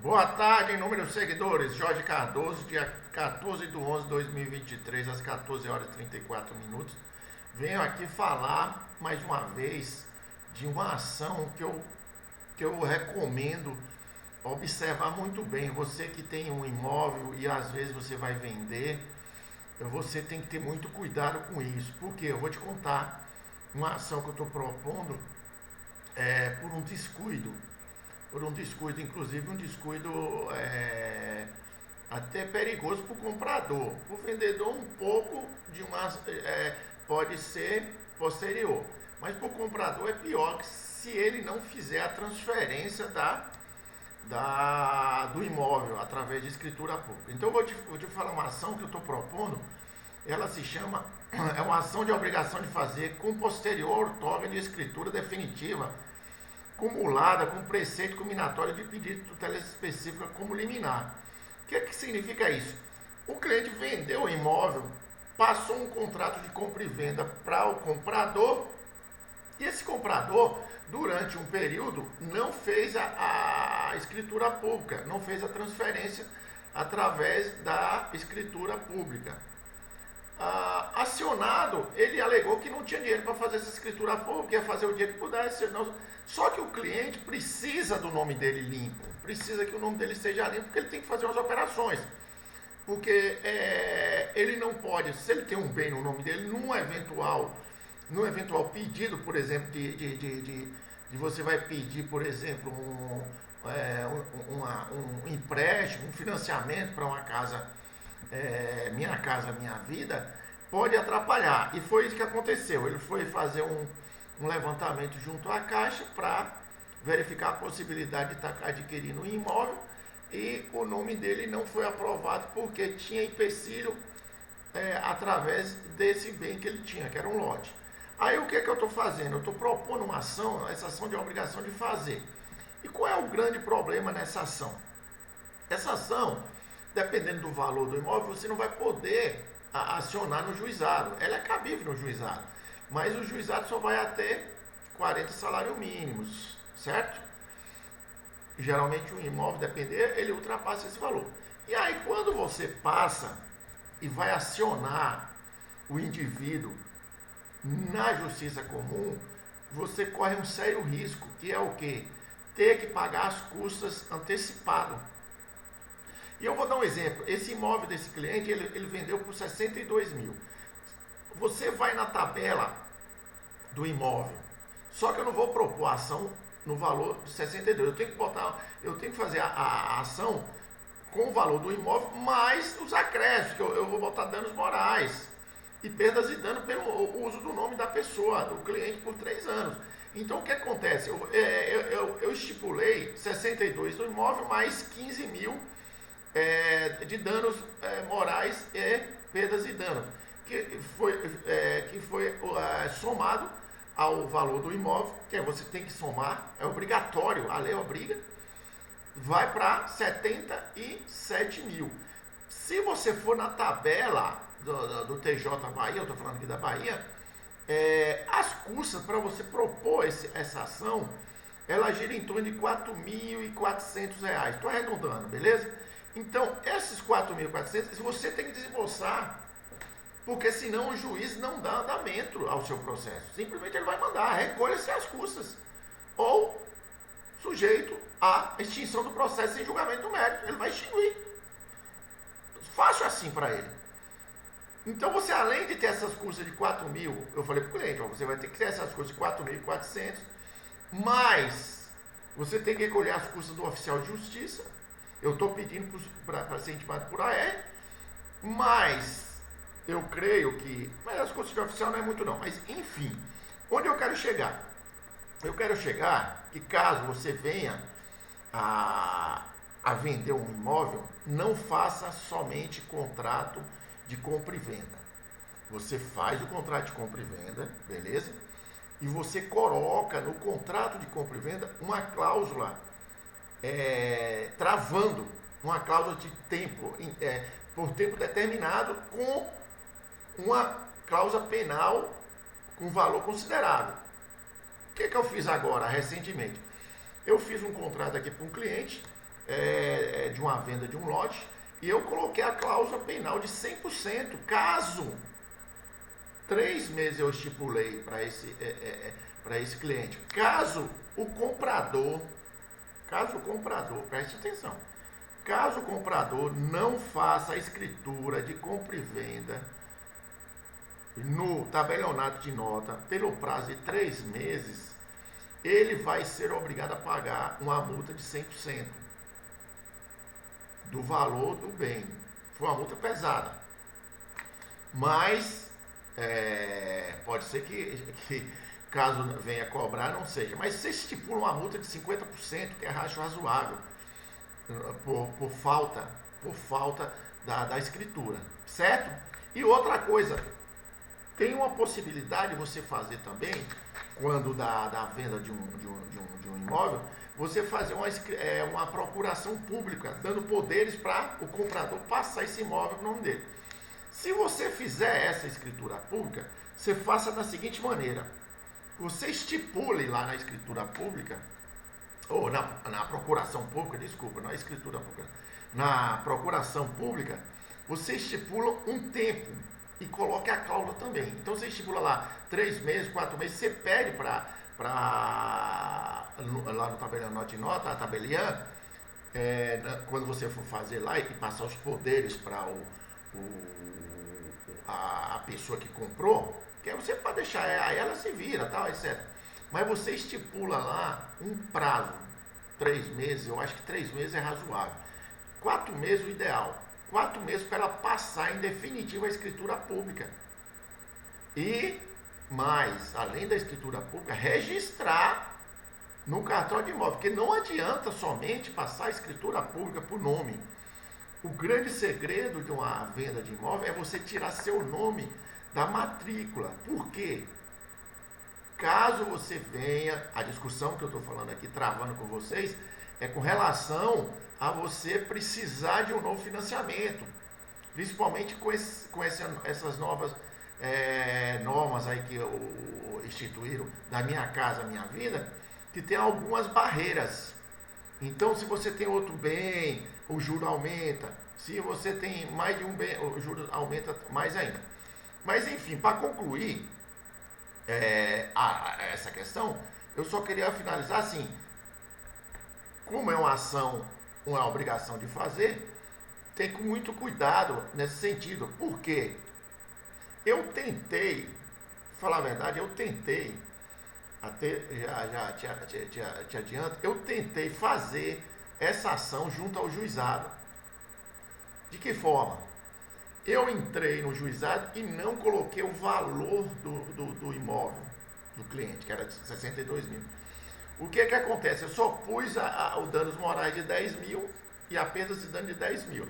Boa tarde, inúmeros seguidores. Jorge Cardoso, dia 14/11/2023, às 14 horas e 34 minutos. Venho aqui falar mais uma vez de uma ação que eu recomendo observar muito bem. Você que tem um imóvel e às vezes você vai vender, você tem que ter muito cuidado com isso. Porque eu vou te contar uma ação que eu estou propondo por um descuido. Inclusive um descuido até perigoso para o comprador. O vendedor um pouco de uma pode ser posterior, mas para o comprador é pior que se ele não fizer a transferência do imóvel através de escritura pública. Então vou te falar uma ação que eu estou propondo. Ela se chama, é uma ação de obrigação de fazer com posterior outorga de escritura definitiva cumulada com preceito combinatório de pedido de tutela específica como liminar. O que significa isso? O cliente vendeu o imóvel, passou um contrato de compra e venda para o comprador, e esse comprador, durante um período, não fez a escritura pública, não fez a transferência através da escritura pública. Acionado, ele alegou que não tinha dinheiro para fazer essa escritura pública, ia fazer o dia que pudesse. Só que o cliente precisa do nome dele limpo, precisa que o nome dele seja limpo, porque ele tem que fazer umas operações. Porque ele não pode, se ele tem um bem no nome dele, num eventual pedido, por exemplo, de você vai pedir, por exemplo, um empréstimo, um financiamento para uma casa, Minha Casa Minha Vida, pode atrapalhar. E foi isso que aconteceu. Ele foi fazer um levantamento junto à Caixa para verificar a possibilidade de estar adquirindo um imóvel, e o nome dele não foi aprovado porque tinha empecilho através desse bem que ele tinha, que era um lote. Aí o que eu estou fazendo? Eu estou propondo uma ação, essa ação de obrigação de fazer. E qual é o grande problema nessa ação? Essa ação, dependendo do valor do imóvel, você não vai poder acionar no juizado. Ela é cabível no juizado, mas o juizado só vai até 40 salários mínimos, certo? Geralmente um imóvel, depender, ele ultrapassa esse valor. E aí quando você passa e vai acionar o indivíduo na justiça comum, você corre um sério risco, que é o quê? Ter que pagar as custas antecipado. E eu vou dar um exemplo. Esse imóvel desse cliente, ele vendeu por 62 mil. Você vai na tabela do imóvel, só que eu não vou propor a ação no valor de 62. Eu tenho que fazer a ação com o valor do imóvel mais os acréscimos, que eu vou botar danos morais e perdas e danos pelo uso do nome da pessoa, do cliente, por 3 anos. Então o que acontece? Eu estipulei 62 do imóvel mais 15 mil de danos morais e perdas e danos, que foi somado ao valor do imóvel, que você tem que somar, é obrigatório, a lei obriga, vai para 77 mil. Se você for na tabela do TJ Bahia, eu estou falando aqui da Bahia, as custas para você propor essa ação, ela gira em torno de R$ 4.400. Estou arredondando, beleza? Então, esses 4.400, você tem que desembolsar, porque senão o juiz não dá andamento ao seu processo. Simplesmente ele vai mandar, recolha-se as custas, ou sujeito à extinção do processo sem julgamento do mérito. Ele vai extinguir. Fácil assim para ele. Então você, além de ter essas custas de 4 mil, eu falei para o cliente, você vai ter que ter essas custas de 4.400, mas você tem que recolher as custas do oficial de justiça. Eu estou pedindo para ser intimado por AR, mas eu creio que... Mas as custas de oficial não é muito não, mas enfim, onde eu quero chegar? Eu quero chegar que caso você venha a vender um imóvel, não faça somente contrato de compra e venda. Você faz o contrato de compra e venda, beleza? E você coloca no contrato de compra e venda uma cláusula travando, uma cláusula de tempo, por tempo determinado, com uma cláusula penal com valor considerável. O que eu fiz agora, recentemente? Eu fiz um contrato aqui para um cliente, de uma venda de um lote, e eu coloquei a cláusula penal de 100%, caso 3 meses eu estipulei para esse cliente, caso o comprador, preste atenção, caso o comprador não faça a escritura de compra e venda no tabelionato de nota pelo prazo de 3 meses, ele vai ser obrigado a pagar uma multa de 100% do valor do bem. Foi uma multa pesada. Mas pode ser que caso venha cobrar, não seja. Mas você estipula uma multa de 50%, que é razoável, por falta da escritura. Certo? E outra coisa, tem uma possibilidade de você fazer também, quando da venda de um imóvel, você fazer uma procuração pública, dando poderes para o comprador passar esse imóvel no nome dele. Se você fizer essa escritura pública, você faça da seguinte maneira: você estipule lá na escritura pública, ou na procuração pública, desculpa, não é escritura pública, na procuração pública, você estipula um tempo e coloque a cláusula também. Então você estipula lá 3 meses, 4 meses, você pede lá no tabelião de nota, a tabeliã, quando você for fazer lá e passar os poderes para a pessoa que comprou, que aí você pode deixar, aí ela se vira, tal, etc. Mas você estipula lá um prazo, 3 meses, eu acho que 3 meses é razoável. 4 meses o ideal. 4 meses para ela passar em definitivo a escritura pública. E mais, além da escritura pública, registrar no cartório de imóvel, porque não adianta somente passar a escritura pública por nome. O grande segredo de uma venda de imóvel é você tirar seu nome da matrícula. Por quê? Caso você venha, a discussão que eu estou falando aqui, travando com vocês, é com relação a você precisar de um novo financiamento, principalmente com essas novas normas aí que instituíram da Minha Casa Minha Vida, que tem algumas barreiras. Então, se você tem outro bem, o juro aumenta. Se você tem mais de um bem, o juro aumenta mais ainda. Mas, enfim, para concluir essa questão, eu só queria finalizar assim: como é uma ação, uma obrigação de fazer, tem com muito cuidado nesse sentido. Por quê? Eu tentei, falar a verdade, até já te adianto, eu tentei fazer essa ação junto ao juizado. De que forma? Eu entrei no juizado e não coloquei o valor do imóvel do cliente, que era de 62 mil. O que acontece? Eu só pus os danos morais de 10 mil e a perda de dano de 10 mil.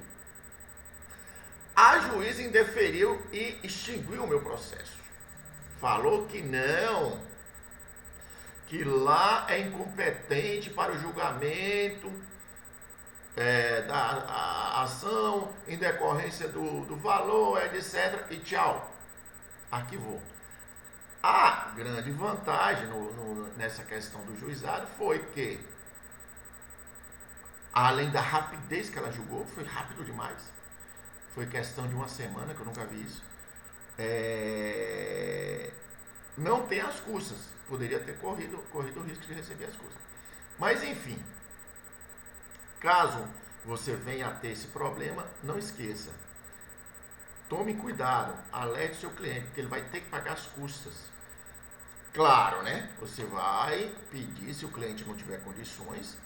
A juíza indeferiu e extinguiu o meu processo. Falou que não, que lá é incompetente para o julgamento da ação em decorrência do valor, etc. E tchau, arquivou. A grande vantagem nessa questão do juizado foi que, além da rapidez que ela julgou, foi rápido demais, foi questão de uma semana, que eu nunca vi isso, não tem as custas, poderia ter corrido o risco de receber as custas. Mas enfim, caso você venha a ter esse problema, não esqueça, tome cuidado, alerte seu cliente, porque ele vai ter que pagar as custas. Claro, né? Você vai pedir, se o cliente não tiver condições,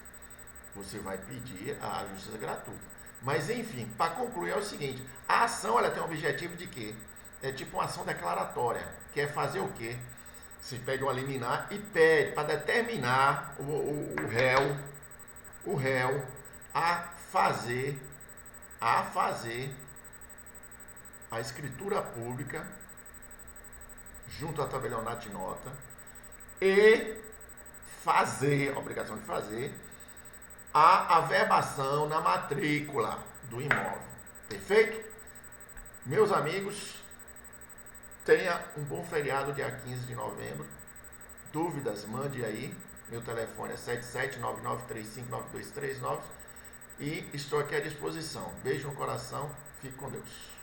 você vai pedir a justiça gratuita. Mas enfim, para concluir é o seguinte: a ação ela tem um objetivo de quê? É tipo uma ação declaratória, que é fazer o quê? Você pede uma liminar e pede para determinar o réu a fazer a escritura pública junto à tabelionato de nota e fazer, a obrigação de fazer, a averbação na matrícula do imóvel. Perfeito? Meus amigos, tenha um bom feriado dia 15 de novembro. Dúvidas, mande aí. Meu telefone é 7799359239 e estou aqui à disposição. Beijo no coração, fique com Deus.